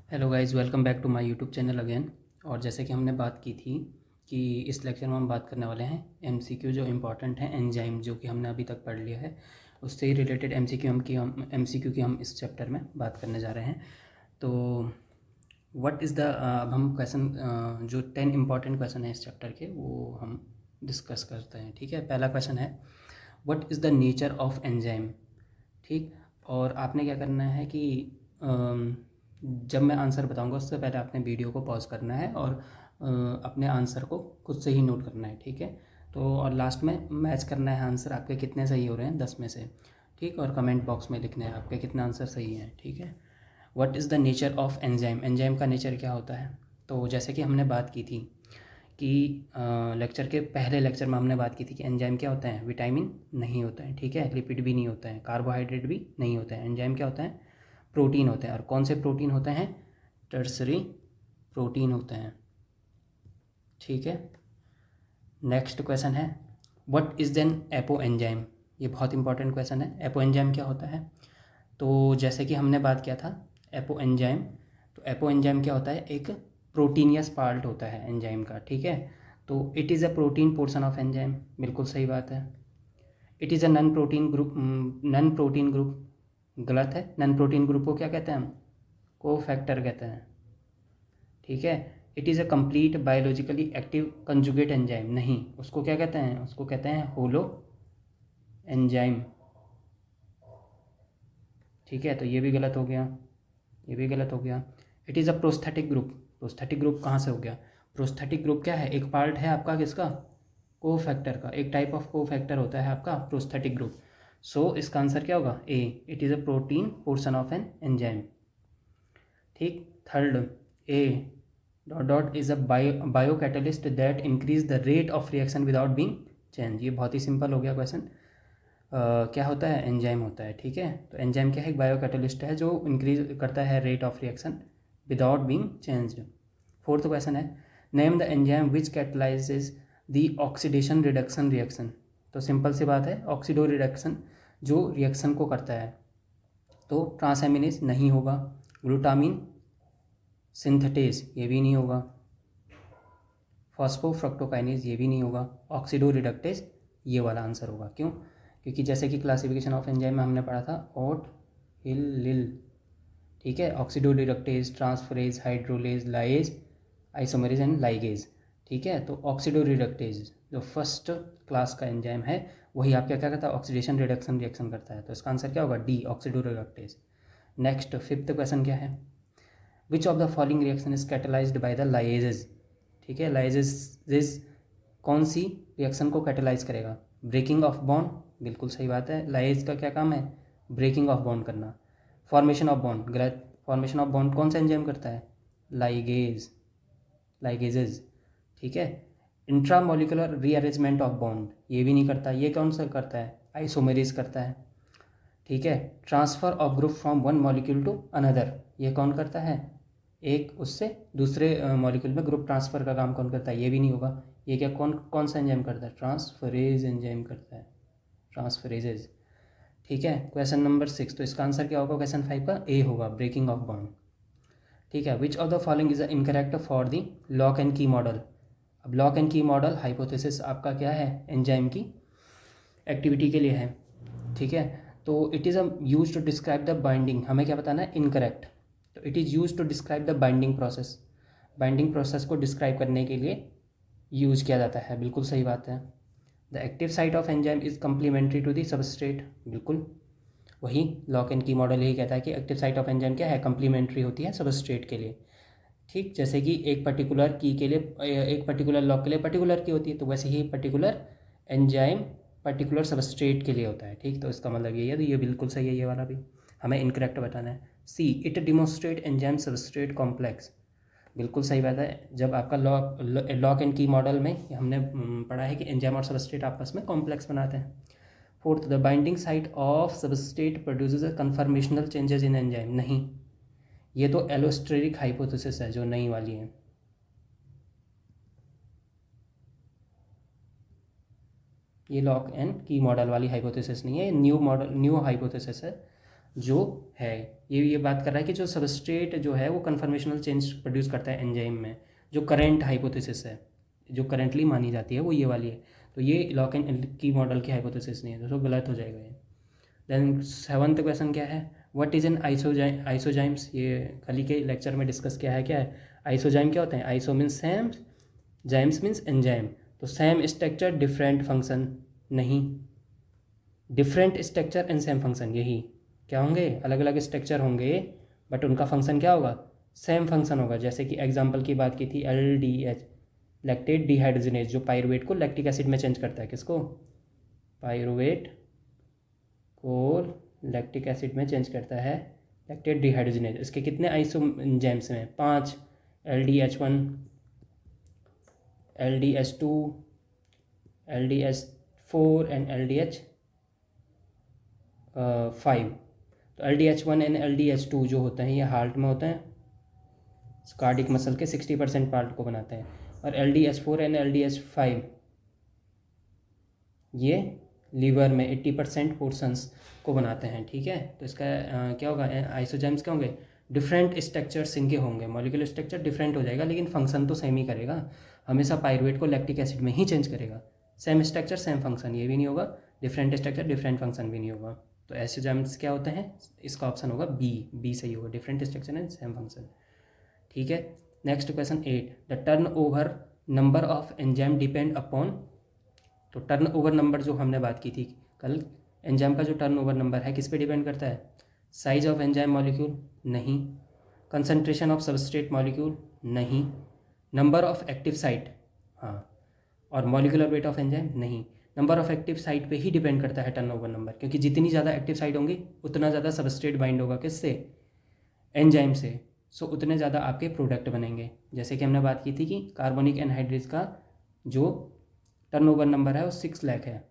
Hello guys, welcome back to my YouTube channel again. और जैसे कि हमने बात की थी कि इस लेक्चर में हम बात करने वाले हैं एमसीक्यू जो इम्पॉर्टेंट है एंजाइम, जो कि हमने अभी तक पढ़ लिया है, उससे ही रिलेटेड एमसीक्यू की हम इस चैप्टर में बात करने जा रहे हैं। तो व्हाट इज़ द अब हम क्वेश्चन जो 10 इम्पॉर्टेंट क्वेश्चन है इस चैप्टर के वो हम डिस्कस करते हैं। ठीक है, पहला क्वेश्चन है what is the nature of enzyme. ठीक, और आपने क्या करना है कि जब मैं आंसर बताऊंगा उससे पहले आपने वीडियो को पॉज करना है और अपने आंसर को खुद से ही नोट करना है। ठीक है, तो और लास्ट में मैच करना है आंसर आपके कितने सही हो रहे हैं 10 में से। ठीक, और कमेंट बॉक्स में लिखना है आपके कितने आंसर सही हैं। ठीक है, what is the nature of enzyme, enzyme का नेचर क्या होता है। तो जैसे कि हमने बात की थी कि लेक्चर के पहले लेक्चर में हमने बात की थी कि एंजाइम क्या होता है, विटामिन नहीं होता है। ठीक है, लिपिड भी नहीं होता है, कार्बोहाइड्रेट भी नहीं होता है। एंजाइम क्या होता है, प्रोटीन होते हैं। और कौन से प्रोटीन होते हैं, टर्सरी प्रोटीन होते हैं। ठीक है, नेक्स्ट क्वेश्चन है what is then apoenzyme. ये बहुत इंपॉर्टेंट क्वेश्चन है, एपो एंजाइम क्या होता है। तो जैसे कि हमने बात किया था एपो एंजाइम, तो एपो एंजाइम क्या होता है, एक प्रोटीनियस पार्ट होता है एंजाइम का। ठीक है, तो it is a protein portion of enzyme, बिल्कुल सही बात है। It is a non protein group, non protein group गलत है। नॉन प्रोटीन ग्रुप को क्या कहते हैं हम, को फैक्टर कहते हैं। ठीक है, it is a complete biologically active conjugate enzyme, नहीं, उसको क्या कहते हैं, उसको कहते हैं होलो एंजाइम। ठीक है, तो ये भी गलत हो गया, ये भी गलत हो गया। It is a prosthetic group, prosthetic group कहाँ से हो गया, प्रोस्थेटिक ग्रुप क्या है, एक पार्ट है आपका किसका, को फैक्टर का, एक टाइप ऑफ को फैक्टर होता है आपका प्रोस्थेटिक ग्रुप। सो इसका आंसर क्या होगा, A, it is a protein portion of an enzyme. ठीक, third, A dot dot is a biocatalyst that increase the rate of reaction without being change. ये बहुत ही सिंपल हो गया क्वेश्चन। क्या होता है, एंजाइम होता है। ठीक है, तो एंजाइम क्या है, एक बायो कैटलिस्ट है जो इंक्रीज करता है rate of reaction without being changed. Fourth question है name the enzyme which catalyses the oxidation reduction reaction. तो सिंपल सी बात है, ऑक्सीडो रिडक्शन जो रिएक्शन को करता है, तो ट्रांसएमिनेज नहीं होगा, ग्लूटामिन सिंथेटेज ये भी नहीं होगा, फॉस्फोफ्रक्टोकाइनेज ये भी नहीं होगा, ऑक्सीडो रिडक्टेज ये वाला आंसर होगा। क्यों, क्योंकि जैसे कि क्लासिफिकेशन ऑफ एंजाइम में हमने पढ़ा था ओट हिल लिल। ठीक है, oxido reductase, transferase, hydrolase, lies, isomerase and ligase. ठीक है, तो ऑक्सीडो रिडक्टेज जो फर्स्ट क्लास का एंजाइम है वही आपका क्या करता है, ऑक्सीडेशन रिडक्शन रिएक्शन करता है। तो इसका आंसर क्या होगा, D, oxido reductase. Next fifth question क्या है, which of the following reaction is catalysed by the lyses. ठीक है, लाइजेज कौन सी रिएक्शन को कैटेलाइज करेगा, ब्रेकिंग ऑफ बॉन्ड, बिल्कुल सही बात है। लाइज का क्या काम है, ब्रेकिंग ऑफ बॉन्ड करना। फॉर्मेशन ऑफ बॉन्ड गलत, फॉर्मेशन ऑफ बॉन्ड कौन सा एंजाइम करता है, लाइगेज, लाइगेजेज। ठीक है, इंट्रामोलिकुलर रीअरेंजमेंट ऑफ बॉन्ड ये भी नहीं करता, ये कौन सा करता है, आइसोमेरेज करता है। ठीक है, transfer of group from one molecule to another ये कौन करता है, एक उससे दूसरे मॉलिक्यूल में ग्रुप ट्रांसफ़र का काम कौन करता है, ये भी नहीं होगा। ये क्या कौन कौन सा एंजाइम करता है, ट्रांसफरेज एंजाइम करता है, ट्रांसफरेजेज। ठीक है, क्वेश्चन नंबर 6, तो इसका आंसर क्या होगा, क्वेश्चन 5 का ए होगा, ब्रेकिंग ऑफ बॉन्ड। ठीक है, which of the following is incorrect for the lock and की मॉडल। अब लॉक एंड की मॉडल हाइपोथेसिस आपका क्या है, एंजाइम की एक्टिविटी के लिए है। ठीक है, तो it is a use to describe the binding, हमें क्या बताना है, इनकरेक्ट। तो it is use to describe the binding process, binding process को डिस्क्राइब करने के लिए यूज किया जाता है, बिल्कुल सही बात है। The active site of enzyme is complementary to the substrate, बिल्कुल वही लॉक एंड की मॉडल यही कहता है कि एक्टिव साइट ऑफ एंजाइम क्या है, कम्प्लीमेंट्री होती है सबस्ट्रेट के लिए। ठीक, जैसे कि एक पर्टिकुलर की के लिए, एक पर्टिकुलर लॉक के लिए पर्टिकुलर की होती है, तो वैसे ही पर्टिकुलर एंजाइम पर्टिकुलर सबस्ट्रेट के लिए होता है। ठीक, तो इसका मतलब यही है, तो ये बिल्कुल सही है, ये वाला भी हमें इनकरेक्ट बताना है। C, it demonstrate enzyme substrate complex, बिल्कुल सही बात है। जब आपका लॉक एंड की मॉडल में हमने पढ़ा है कि एंजाइम और सबस्ट्रेट आपस में कॉम्प्लेक्स बनाते हैं। Fourth, the binding site of substrate produces a conformational changes in enzyme, नहीं, ये तो एलोस्टेरिक हाइपोथेसिस है जो नई वाली है। ये लॉक एंड की मॉडल वाली हाइपोथेसिस नहीं है, ये न्यू मॉडल, न्यू हाइपोथेसिस है। जो है, ये बात कर रहा है कि जो सबस्ट्रेट जो है वो कन्फर्मेशनल चेंज प्रोड्यूस करता है एंजाइम में, जो करंट हाइपोथेसिस है, जो करंटली मानी जाती है वो ये वाली है। तो ये लॉक एंड की मॉडल की हाइपोथेसिस नहीं है, तो गलत हो जाएगा ये। देन 7th क्वेश्चन क्या है, व्हाट इज़ एन आइसोजाइम्स। ये कल के लेक्चर में डिस्कस किया है, क्या है आइसोजाइम, क्या होता है। Iso means same, zymes means enzyme. तो सेम स्ट्रक्चर डिफरेंट फंक्शन, नहीं, different structure and same function, यही क्या होंगे, अलग अलग स्ट्रक्चर होंगे बट उनका फंक्शन क्या होगा, सेम फंक्शन होगा। जैसे कि एग्जांपल की बात की थी LDH, लैक्टेट डिहाइड्रोजिनेज, जो पायरुवेट को लैक्टिक एसिड में चेंज करता है, किसको, पायरुवेट को लैक्टिक एसिड में चेंज करता है, लैक्टेट डिहाइड्रोजिनेज। इसके कितने आइसोजेम्स हैं, 5, LDH1, LDH2, LDH4 and LDH5। तो LDH1 एंड LDH2 जो होते हैं ये हार्ट में होते हैं, कार्डिक मसल के 60% पार्ट को बनाते हैं, और LDH4 एंड LDH5 ये लीवर में 80% पोर्शंस को बनाते हैं, ठीक है। तो इसका क्या होगा, आइसोजाइम्स क्या होंगे, डिफरेंट स्ट्रक्चर्स इनके होंगे, मॉलिक्यूलर स्ट्रक्चर डिफरेंट हो जाएगा लेकिन फंक्शन तो सेम ही करेगा, हमेशा पायरुवेट को लैक्टिक एसिड में ही चेंज करेगा। सेम स्ट्रक्चर सेम फंक्शन ये भी नहीं होगा, डिफरेंट स्ट्रक्चर डिफरेंट फंक्शन भी नहीं होगा। तो आइसोजाइम्स क्या होते हैं, इसका ऑप्शन होगा बी सही होगा, different structure and same function, ठीक है। Next question 8, the turn over number of enzyme depend upon. तो टर्न ओवर नंबर जो हमने बात की थी कल, एंजाइम का जो टर्न ओवर नंबर है किस पे डिपेंड करता है, साइज ऑफ एंजाइम मॉलिक्यूल नहीं, कंसंट्रेशन ऑफ सबस्ट्रेट मॉलिक्यूल नहीं, नंबर ऑफ एक्टिव साइट हाँ, और मॉलिक्यूलर वेट ऑफ एंजाइम नहीं। नंबर ऑफ एक्टिव साइट पे ही डिपेंड करता है टर्न ओवर नंबर, क्योंकि जितनी ज़्यादा एक्टिव साइट होंगी उतना ज़्यादा सबस्ट्रेट बाइंड होगा, किससे, एंजाइम से। सो उतने ज़्यादा आपके प्रोडक्ट बनेंगे। जैसे कि हमने बात की थी कि कार्बोनिक एनहाइड्रेज का जो टर्नओवर नंबर है वो 6 लाख है,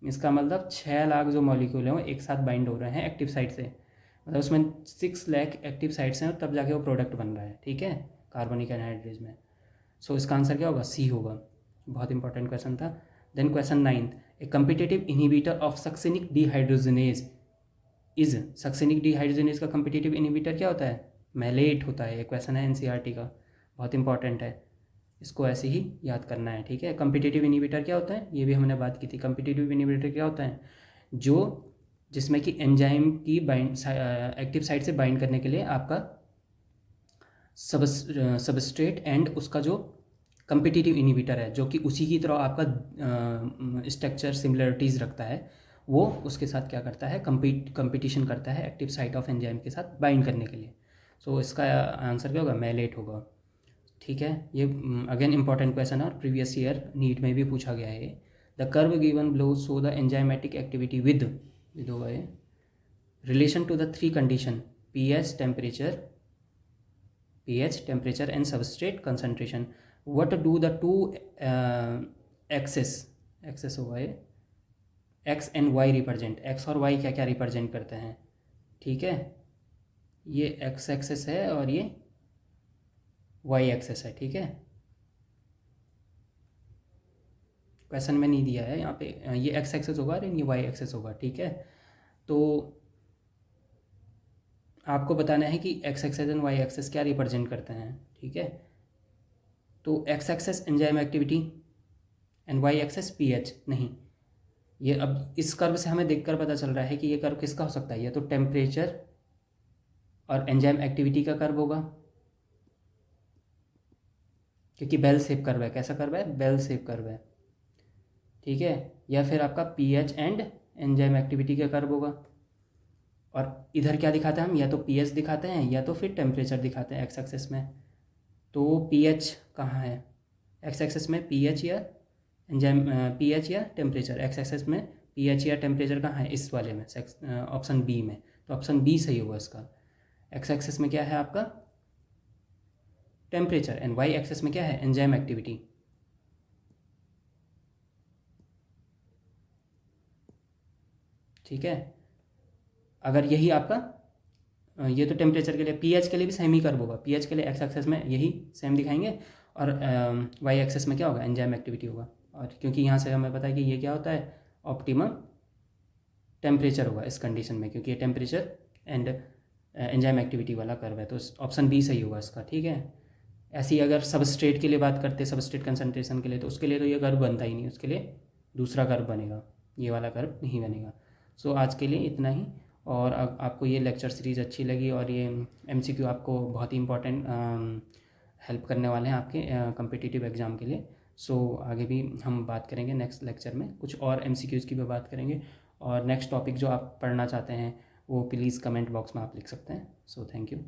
इसका मतलब 6 लाख जो मॉलिक्यूल हैं वो एक साथ बाइंड हो रहे हैं एक्टिव साइट से, मतलब उसमें 6 लाख एक्टिव साइट्स हैं तब जाके वो प्रोडक्ट बन रहा है, ठीक है, कार्बोनिक एनहाइड्रेज में। सो इसका आंसर क्या होगा, सी होगा। बहुत इंपॉर्टेंट क्वेश्चन था। Then question 9, a competitive inhibitor of succinic dehydrogenase is. Succinic dehydrogenase का कम्पिटिटिव इनहिबिटर क्या होता है, मैलेट होता है। ये क्वेश्चन है NCERT का, बहुत इंपॉर्टेंट है, इसको ऐसे ही याद करना है, ठीक है। कम्पिटिटिव इनहिबिटर क्या होता है, ये भी हमने बात की थी। कम्पिटिटिव इनहिबिटर क्या होता है, जो जिसमें कि एंजाइम की बाइंड एक्टिव साइट से बाइंड करने के लिए आपका सबस्ट्रेट एंड उसका जो कम्पिटिटिव इनहिबिटर है, जो कि उसी की तरह आपका स्ट्रक्चर सिमिलरिटीज़ रखता है, वो उसके साथ क्या करता है, कंपटीशन करता है एक्टिव साइट ऑफ एंजाइम के साथ बाइंड करने के लिए। सो इसका आंसर क्या होगा, मैलेट होगा, ठीक है। ये अगेन इंपॉर्टेंट क्वेश्चन है और प्रीवियस ईयर नीट में भी पूछा गया है। The curve given below show the enzymatic activity with होगा ये, relation to the 3 condition, pH temperature and substrate concentration. What do the 2 axes होगा ये, X and Y represent, X और वाई क्या क्या रिप्रेजेंट करते हैं, ठीक है। ये एक्स एक्सेस है और ये वाई एक्सेस है, ठीक है। क्वेश्चन में नहीं दिया है यहाँ पे, ये एक्स एक्सेस होगा और ये वाई एक्सेस होगा, ठीक है। तो आपको बताना है कि X axis and Y axis क्या रिप्रेजेंट करते हैं, ठीक है। तो X axis enzyme activity and Y axis pH नहीं। ये अब इस कर्व से हमें देखकर पता चल रहा है कि ये कर्व किसका हो सकता है, ये तो टेम्परेचर और एंजाइम एक्टिविटी का कर्व होगा, क्योंकि बेल शेप कर्व है। कैसा कर्व है, बेल शेप कर्व है, ठीक है। या फिर आपका pH एंड एंजाइम एक्टिविटी का कर्व होगा। और इधर क्या दिखाते हैं हम, या तो pH दिखाते हैं या तो फिर टेम्परेचर दिखाते हैं एक्स एक्सेस में। तो pH कहाँ है, एक्स एक्सेस में pH या एंजाइम, pH या टेम्परेचर, एक्स एक्सेस में pH या टेम्परेचर कहाँ है, इस वाले में, ऑप्शन बी में। तो ऑप्शन बी सही होगा इसका। एक्स एक्सेस में क्या है आपका टेम्परेचर एंड वाई एक्सेस में क्या है, एंजाइम एक्टिविटी, ठीक है। अगर यही आपका ये तो टेम्परेचर के लिए, pH के लिए भी सेम ही कर्व होगा, pH के लिए एक्स एक्सेस में यही सेम दिखाएंगे और वाई एक्सेस में क्या होगा, एंजाइम एक्टिविटी होगा। और क्योंकि यहाँ से हमें पता है कि ये क्या होता है, ऑप्टिमम टेम्परेचर होगा इस कंडीशन में, क्योंकि ये टेम्परेचर एंड एंजाइम एक्टिविटी वाला कर्व है, तो ऑप्शन बी सही होगा इसका। ठीक है, ऐसी अगर सबस्ट्रेट के लिए बात करते हैं, सबस्ट्रेट कंसनट्रेशन के लिए, तो उसके लिए तो ये कर्व बनता ही नहीं, उसके लिए दूसरा कर्व बनेगा, ये वाला कर्व नहीं बनेगा। सो आज के लिए इतना ही। और आपको ये लेक्चर सीरीज़ अच्छी लगी और ये MCQ आपको बहुत ही इंपॉर्टेंट हेल्प करने वाले हैं आपके कम्पिटिटिव एग्ज़ाम के लिए। सो आगे भी हम बात करेंगे, नेक्स्ट लेक्चर में कुछ और MCQs की भी बात करेंगे। और नेक्स्ट टॉपिक जो आप पढ़ना चाहते हैं वो प्लीज़ कमेंट बॉक्स में आप लिख सकते हैं। So thank you.